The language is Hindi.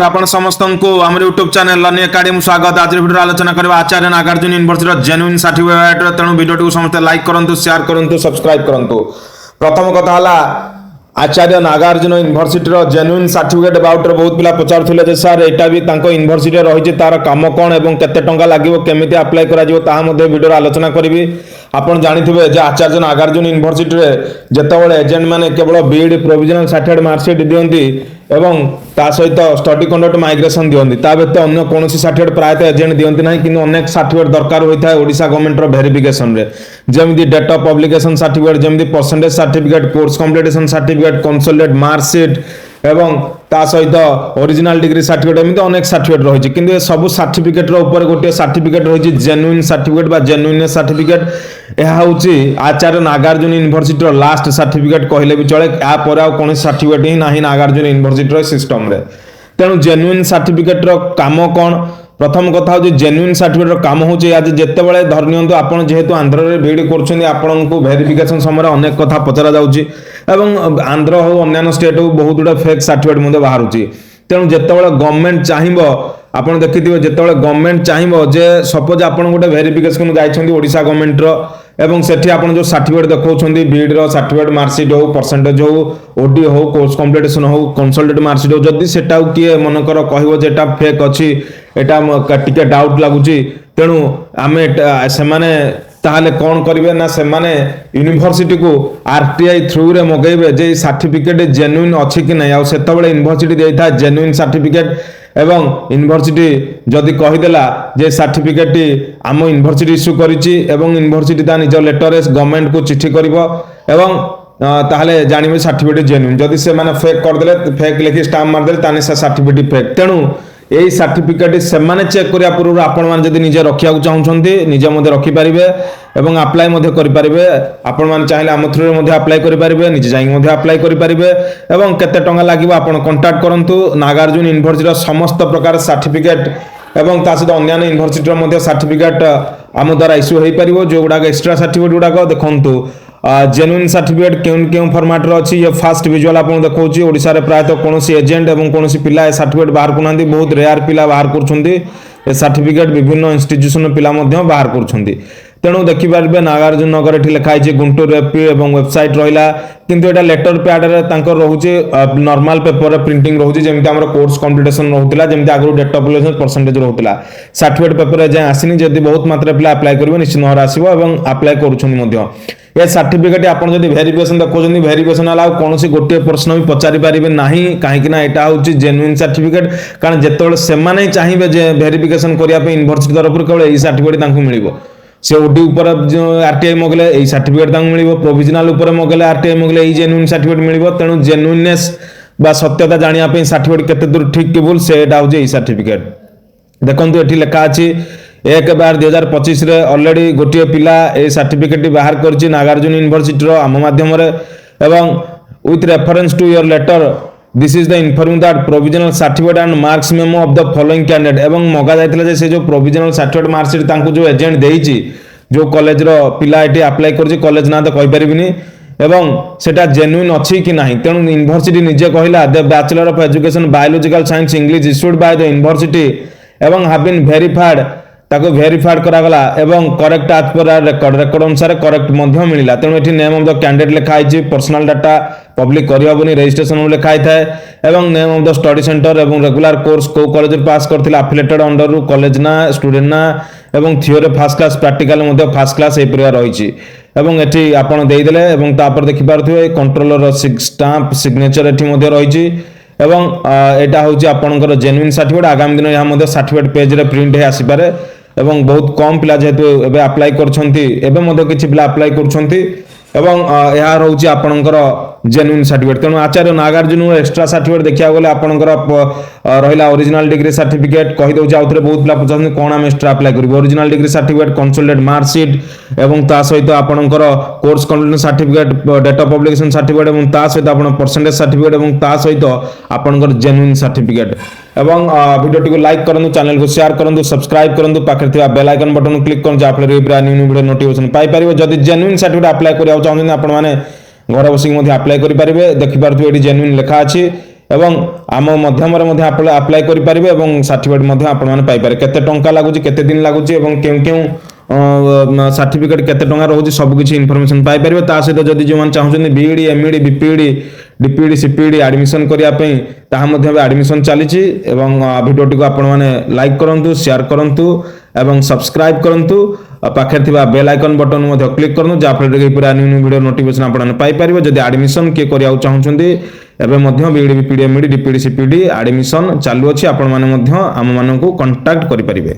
आपण समस्त को आम यूट्यूब चैनल लर्निंग एकेडमी स्वागत। आज वीडियो आलोचना करबा Acharya Nagarjuna university genuine certificate. तेणु वीडियो समस्त लाइक करंतु, शेयर करंतु, सब्सक्राइब करंतु। प्रथम कथा हला Acharya Nagarjuna university genuine certificate about बहुत पिला पचारुथिले जे सर एटा भी तांको यूनिवर्सिटी रही तार काम कौन एवं केते टंका लागिवो केमिति अप्लाई करा जिवो ताहा मध्ये वीडियो आलोचना करिवि। आपण जानिथिबे जे आचार्य नागार्जुन यूनिवर्सिटी रे जेतेबेले एजेंट माने केवल बीएड प्रोविजनल सर्टिफिकेट मार्कशीट दियंती एवं ता सहित स्टडी कंडक्ट माइग्रेशन दियंती। ता व्यतीत अन्य कोनोसी सर्टिफिकेट प्रायतः एजेंट दियंती नाही, किंतु अनेक सर्टिफिकेट दरकार होइथाय ओडिशा गवर्नमेंट रो वेरिफिकेशन रे, जेमिति डेट ऑफ पब्लिकेशन सर्टिफिकेट, जेमिति percentage certificate, course completion certificate, consolidate marksheet एवं ता सहित ओरिजिनल डिग्री सर्टिफिकेट, एमिति अनेक सर्टिफिकेट रहिछि। किंतु सब सर्टिफिकेट रो ऊपर गोटे सर्टिफिकेट रहिछि जेन्युइन सर्टिफिकेट बा जेन्युइननेस सर्टिफिकेट। एहा होछि आचार्य नागार्जुन यूनिवर्सिटी रो लास्ट सर्टिफिकेट कहले भी चले। आ पर आ कोन सर्टिफिकेट ही नाही नागार्जुन यूनिवर्सिटी रो सिस्टम रे। तेणु जेन्युइन सर्टिफिकेट रो काम कोन? प्रथम कथा हो जेन्युइन सर्टिफिकेट काम हो आज जिते बड़े धर नियंतु आपण जेहेतु आंध्र रे बीड करछन्ती आपण को वेरिफिकेशन समय अनेक कथा पचरा जाउची एवं आंध्र हो अन्य स्टेट हो बहुत गुडा फेक सर्टिफिकेट मध्ये बाहरुची। तेणु जिते बड़े गवर्नमेंट चाहिबो आपण देखिथिबे जिते बड़े गवर्नमेंट चाहिबो जे सपोज आपण गोटे वेरिफिकेशन जाइछन्ती ओडिशा गवर्नमेंट रो एवं सेठी आपण जो सर्टिफिकेट देखौछन्ती बीड रो सर्टिफिकेट मार्कशीट हो, परसेंटेज हो, ओडी हो, कोर्स कंप्लीटेशन हो, कंसोलिडेट मार्कशीट हो, जदी सेटा किए मनकर कहबो जेटा फेक अछि एटा टिके डाउट लागुची। तेणु आमे से माने ताहले कौन करिवे ना से माने यूनिवर्सिटी को आरटीआई थ्रू रे मगैबे जे सर्टिफिकेट जेन्युइन अछि कि नै। आ सेतबेले यूनिवर्सिटी देइथा जेन्युइन सर्टिफिकेट एवं यूनिवर्सिटी जदि कहिदेला जे सर्टिफिकेट आम यूनिवर्सिटी इश्यू करिछि एवं यूनिवर्सिटी ता निज लेटर गवर्नमेंट को चिठी करिवो एवं ताहले जानिबे सर्टिफिकेट जेन्युइन। जदि से माने फेक कर देले, फेक लिखि स्टाम्प मार देले ताने से सर्टिफिकेट फेक। तेणु यही सर्टिफिकेट से माने चेक करिया पूर्व आपण मान जदि निजे रखिया चाहउछन्ती निजे मध्ये रखि पारिबे एवं अप्लाई मध्ये करि पारिबे। आपण मान चाहिले आम थ्रू रे मध्ये अप्लाई करि पारिबे, निजे जाई मध्ये अप्लाई करि पारिबे एवं केते टंका लागिवो आपण कांटेक्ट करंतु। नागार्जुन यूनिवर्सिटी रो समस्त प्रकार सर्टिफिकेट एवं ता सहित अन्य यूनिवर्सिटी रो मध्ये सर्टिफिकेट आम द्वारा इश्यू होई पारिबो। जो गुडा एक्स्ट्रा सर्टिफिकेट गुडा देखंतु जेन्युइन सर्टिफिकेट केउन फॉर्मेट रो अछि ये फास्ट विजुअल आपन देखौछि। ओडिसा रे प्रायतः कोनोसी एजेंट एवं कोनोसी पिला ए सर्टिफिकेट बाहर करनांती, बहुत रेयर पिला बाहर करछन्ती ए सर्टिफिकेट। विभिन्न इंस्टीट्यूशन पिला मध्ये बाहर करछन्ती। तेणु देखि पारबे नागार्जुन नगर एठी लिखा है गुंटूर एपी एवं वेबसाइट रहिला, किंतु एटा लेटर पैड रे तांकर रहउछि नॉर्मल पेपर रे प्रिंटिंग रहउछि जेमिति हमर कोर्स कंप्लीटेशन रहउतिला, जेमिति आगु डेट ऑफ पब्लिकेशन परसेंटेज रहउतिला। सर्टिफिकेट पेपर रे जे आसिनी जदि बहुत मात्रा पिला अप्लाई करबे निश्चित नहर आसीबो एवं अप्लाई करूछन्ती मध्ये। ए सर्टिफिकेट आपण जदि वेरिफिकेशन देखौछन्ती वेरिफिकेशन अलाउ कोनोसी गोटे प्रश्न भी पचारि पारिबे नाही, काहेकि ना एटा होछि जेन्युइन सर्टिफिकेट। कारण जेतेबेले सेमाने चाहिबे जे वेरिफिकेशन करिया पे यूनिवर्सिटी तरफ केवल ए सर्टिफिकेट तांकु मिलिबो। से ओडी ऊपर आरटीआई मगले ए सर्टिफिकेट तांकु मिलिबो, प्रोविजनल ऊपर मगले आरटीआई मगले ए जेन्युइन सर्टिफिकेट मिलिबो। तेणु जेन्युइननेस बा सत्यता जानिया पे सर्टिफिकेट केते दूर ठीक कि भूल सेटा होछि ए सर्टिफिकेट। देखंतु एठी लिखा अछि 1/2025 रे ऑलरेडी गोटे पिला ए सर्टिफिकेट बाहर करछि नागार्जुन यूनिवर्सिटी रो आम माध्यम रे एवं with reference to your letter this is the inform that provisional certificate and marks memo of the following candidate. एवं मगा जायतिला जे से जो प्रोविजनल सर्टिफिकेट मार्कशीट तांको जो एजेंट देइछि जो कॉलेज रो पिला एठी अप्लाई करछि, कॉलेज ना तो कहि परिबिनी एवं सेटा जेन्युइन अछि कि नाही। तेणु यूनिवर्सिटी निजे कहिला the bachelor of education biological science English issued by the university एवं हैव बीन वेरीफाइड ताको वेरीफाइड करा गला एवं करेक्ट आज पर रेकॉर्ड अनुसार करेक्ट मध्य मिलिला। तेणु एठी नेम ऑफ द कैंडिडेट लिखा है, पर्सनल डाटा पब्लिक करियबनी, रजिस्ट्रेशन लिखा है एवं name of the study centre एवं रेगुलर कोर्स को कॉलेज पास करथिला एफिलिएटेड अंडर रु कॉलेज ना स्टूडेंट ना एवं थियोरी फर्स्ट क्लास प्रैक्टिकल मध्ये फर्स्ट क्लास ए प्रकार रहिछि एवं एठी आपण देइ देले एवं तापर देखि पारथुवे कंट्रोलर स्टाम्प सिग्नेचर एठी मध्ये रहिछि एवं एटा होछि आपनकर जेन्युइन सर्टिफिकेट। आगामी दिन या मध्ये सर्टिफिकेट पेज रे प्रिंट हे आसी पारे एवं बहुत कम पिला जेहेतु एबे अप्लाई करछन्ती एबे मध्ये किछि पिला अप्लाई करछन्ती एवं या रहउछि आपनकर जेन्युइन सर्टिफिकेट। तेणु आचार्य नागार्जुन एक्स्ट्रा सर्टिफिकेट देखिया गले आपनकर रहिला ओरिजिनल डिग्री सर्टिफिकेट कहि दउ जाउतरे बहुत पिला पछन कोन हम एक्स्ट्रा अप्लाई करबो। Original degree certificate, consolidate marksheet एवं ता सहित आपनकर course complete certificate, date of publication certificate एवं ता सहित आपन परसेंटेज सर्टिफिकेट एवं ता सहित आपनकर जेन्युइन सर्टिफिकेट। एवं वीडियो को लाइक करंतु, चैनल को शेयर करंतु, सब्सक्राइब करंतु, पाखरे थिबा बेल आइकन बटन क्लिक करन जा फले न्यू वीडियो नोटिफिकेशन पाई परिबो। जदि जेन्युइन सर्टिफिकेट अप्लाई करिया चाहछन आपण माने घर बसिक मध्ये अप्लाई करि परिबे। देखि पारथु एठी जेन्युइन लिखा अछि ଏବଂ ଆମ ମାଧ୍ୟମରେ ମଧ୍ୟ ଆପଣ ଆପ୍ଲାଏ କରିପାରିବେ ଏବଂ ସାର୍ଟିଫିକେଟ୍ ମଧ୍ୟ ଆପଣମାନେ ପାଇପାରିବେ। କେତେ ଟଙ୍କା ଲାଗୁଛି, କେତେ ଦିନ ଲାଗୁଛି ଏବଂ କେଉଁ କେଉଁ ସାର୍ଟିଫିକେଟ୍ କେତେ ଟଙ୍କା ରହୁଛି ସବୁକିଛି ଇନଫର୍ମେସନ୍ ପାଇପାରିବେ। ତା ସହିତ ଯଦି ଯେଉଁମାନେ ଚାହୁଁଛନ୍ତି ବିଇଡ଼ି, ଏମ୍ଇଡ଼ି, ବିପିଇଡ଼ି, ଡିପିଇଡ଼ି, ସିପିଇଡ଼ି ଆଡମିସନ୍ କରିବା ପାଇଁ ତାହା ମଧ୍ୟ ଏବେ ଆଡମିସନ୍ ଚାଲିଛି। ଏବଂ ଭିଡ଼ିଓଟିକୁ ଆପଣମାନେ ଲାଇକ୍ କରନ୍ତୁ, ସେୟାର କରନ୍ତୁ ଏବଂ ସବସ୍କ୍ରାଇବ୍ କରନ୍ତୁ। ପାଖରେ ଥିବା ବେଲ୍ ଆଇକନ୍ ବଟନ୍ ମଧ୍ୟ କ୍ଲିକ୍ କରନ୍ତୁ, ଯାହାଫଳରେ କି ପୁରା ନ୍ୟୁ ଭିଡ଼ିଓ ନୋଟିଫିକେସନ୍ ଆପଣମାନେ ପାଇପାରିବେ। ଯଦି ଆଡମିସନ୍ କିଏ କରିବାକୁ ଚାହୁଁଛନ୍ତି, ଏବେ ମଧ୍ୟ ବିଇଡ଼ି, ବିପିଇଡ଼ି, ଏମ୍ଇଡ଼ି, ଡିପିଇଡ଼ି, ସିପିଇଡ଼ି ଆଡମିସନ୍ ଚାଲୁଅଛି। ଆପଣମାନେ ମଧ୍ୟ ଆମମାନଙ୍କୁ କଣ୍ଟାକ୍ଟ କରିପାରିବେ।